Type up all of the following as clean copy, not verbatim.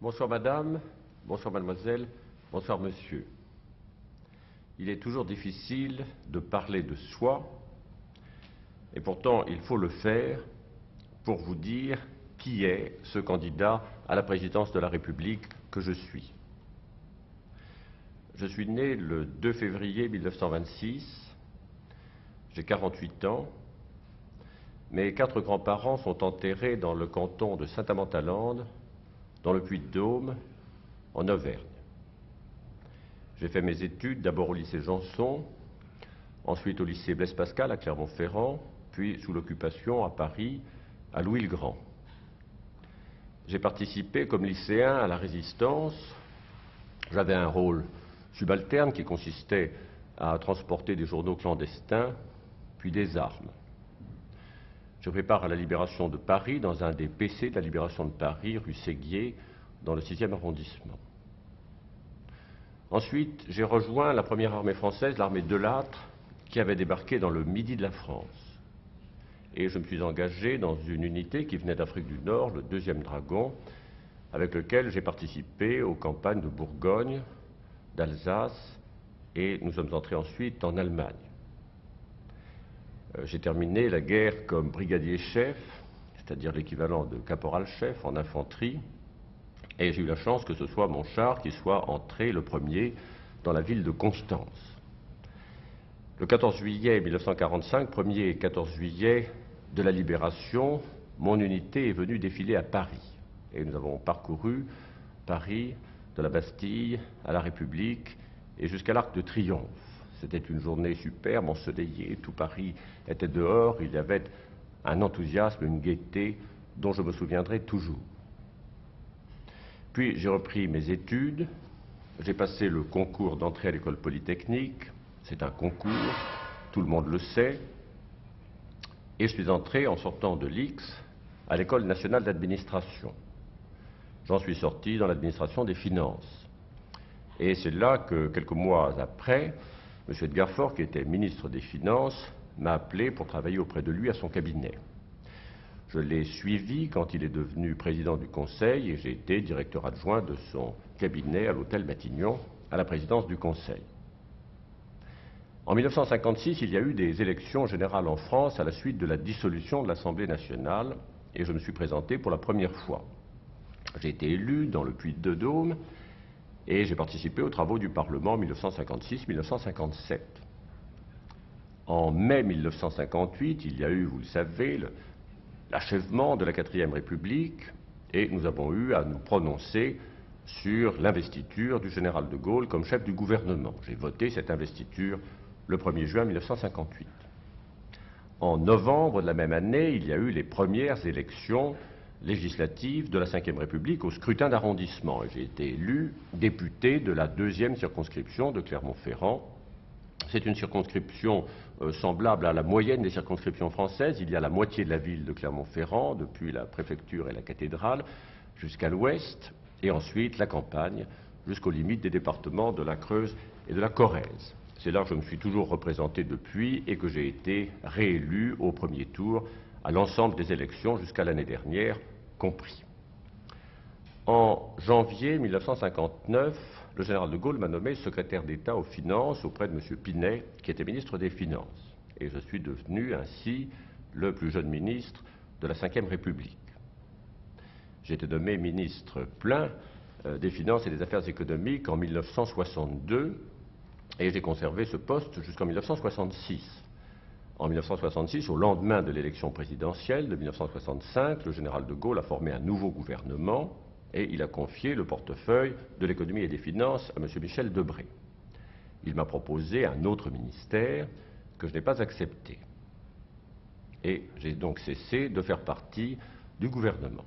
Bonsoir madame, bonsoir mademoiselle, bonsoir monsieur. Il est toujours difficile de parler de soi, et pourtant il faut le faire pour vous dire qui est ce candidat à la présidence de la République que je suis. Je suis né le 2 février 1926, j'ai 48 ans. Mes 4 grands-parents sont enterrés dans le canton de Saint-Amand-à-Lande, dans le Puy-de-Dôme, en Auvergne. J'ai fait mes études d'abord au lycée Janson, ensuite au lycée Blaise Pascal à Clermont-Ferrand, puis sous l'occupation à Paris, à Louis-le-Grand. J'ai participé comme lycéen à la Résistance. J'avais un rôle subalterne qui consistait à transporter des journaux clandestins, puis des armes. Je prépare à la libération de Paris dans un des PC de la libération de Paris, rue Séguier, dans le 6e arrondissement. Ensuite, j'ai rejoint la première armée française, l'armée de Lattre, qui avait débarqué dans le midi de la France. Et je me suis engagé dans une unité qui venait d'Afrique du Nord, le 2e Dragon, avec lequel j'ai participé aux campagnes de Bourgogne, d'Alsace, et nous sommes entrés ensuite en Allemagne. J'ai terminé la guerre comme brigadier-chef, c'est-à-dire l'équivalent de caporal-chef en infanterie, et j'ai eu la chance que ce soit mon char qui soit entré le premier dans la ville de Constance. Le 14 juillet 1945, 1er et 14 juillet de la Libération, mon unité est venue défiler à Paris. Et nous avons parcouru Paris, de la Bastille à la République et jusqu'à l'Arc de Triomphe. C'était une journée superbe, ensoleillée, tout Paris était dehors, il y avait un enthousiasme, une gaieté dont je me souviendrai toujours. Puis j'ai repris mes études, j'ai passé le concours d'entrée à l'école polytechnique, c'est un concours, tout le monde le sait, et je suis entré en sortant de l'IX à l'école nationale d'administration. J'en suis sorti dans l'administration des finances. Et c'est là que, quelques mois après, M. Edgar Faure, qui était ministre des Finances, m'a appelé pour travailler auprès de lui à son cabinet. Je l'ai suivi quand il est devenu président du Conseil et j'ai été directeur adjoint de son cabinet à l'hôtel Matignon, à la présidence du Conseil. En 1956, il y a eu des élections générales en France à la suite de la dissolution de l'Assemblée nationale et je me suis présenté pour la première fois. J'ai été élu dans le Puy-de-Dôme et j'ai participé aux travaux du Parlement 1956-1957. En mai 1958, il y a eu, vous le savez, l'achèvement de la 4e République et nous avons eu à nous prononcer sur l'investiture du général de Gaulle comme chef du gouvernement. J'ai voté cette investiture le 1er juin 1958. En novembre de la même année, il y a eu les premières élections législatives de la 5e République au scrutin d'arrondissement. J'ai été élu député de la 2e circonscription de Clermont-Ferrand. C'est une circonscription semblable à la moyenne des circonscriptions françaises. Il y a la moitié de la ville de Clermont-Ferrand, depuis la préfecture et la cathédrale, jusqu'à l'ouest, et ensuite la campagne, jusqu'aux limites des départements de la Creuse et de la Corrèze. C'est là que je me suis toujours représenté depuis et que j'ai été réélu au premier tour à l'ensemble des élections jusqu'à l'année dernière compris. En janvier 1959, le général de Gaulle m'a nommé secrétaire d'État aux Finances auprès de M. Pinet, qui était ministre des Finances. Et je suis devenu ainsi le plus jeune ministre de la 5e République. J'ai été nommé ministre plein des Finances et des Affaires économiques en 1962 et j'ai conservé ce poste jusqu'en 1966. En 1966, au lendemain de l'élection présidentielle de 1965, le général de Gaulle a formé un nouveau gouvernement et il a confié le portefeuille de l'économie et des finances à M. Michel Debré. Il m'a proposé un autre ministère que je n'ai pas accepté. Et j'ai donc cessé de faire partie du gouvernement.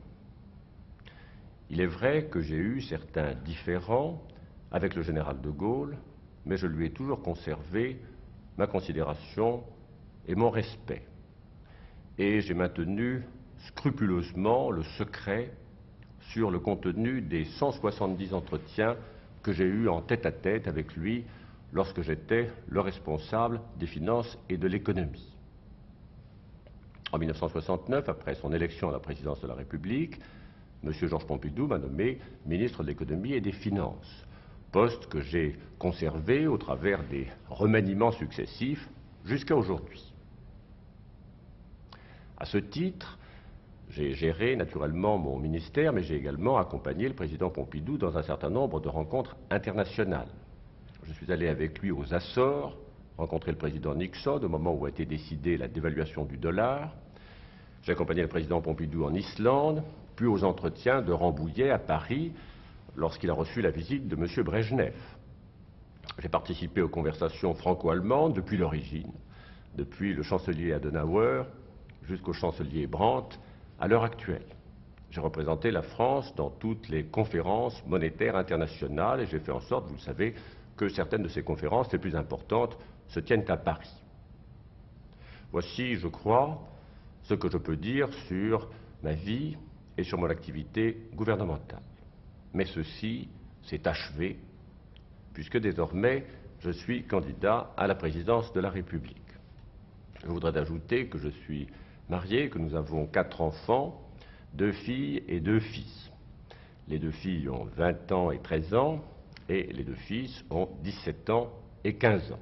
Il est vrai que j'ai eu certains différends avec le général de Gaulle, mais je lui ai toujours conservé ma considération et mon respect. Et j'ai maintenu scrupuleusement le secret sur le contenu des 170 entretiens que j'ai eus en tête-à-tête avec lui lorsque j'étais le responsable des finances et de l'économie. En 1969, après son élection à la présidence de la République, M. Georges Pompidou m'a nommé ministre de l'économie et des finances, poste que j'ai conservé au travers des remaniements successifs jusqu'à aujourd'hui. À ce titre, j'ai géré naturellement mon ministère, mais j'ai également accompagné le président Pompidou dans un certain nombre de rencontres internationales. Je suis allé avec lui aux Açores, rencontrer le président Nixon au moment où a été décidée la dévaluation du dollar. J'ai accompagné le président Pompidou en Islande, puis aux entretiens de Rambouillet à Paris, lorsqu'il a reçu la visite de M. Brejnev. J'ai participé aux conversations franco-allemandes depuis l'origine, depuis le chancelier Adenauer jusqu'au chancelier Brandt à l'heure actuelle. J'ai représenté la France dans toutes les conférences monétaires internationales et j'ai fait en sorte, vous le savez, que certaines de ces conférences les plus importantes se tiennent à Paris. Voici, je crois, ce que je peux dire sur ma vie et sur mon activité gouvernementale. Mais ceci s'est achevé, puisque désormais je suis candidat à la présidence de la République. Je voudrais ajouter que je suis marié, que nous avons 4 enfants, 2 filles et 2 fils. Les 2 filles ont 20 ans et 13 ans, et les 2 fils ont 17 ans et 15 ans.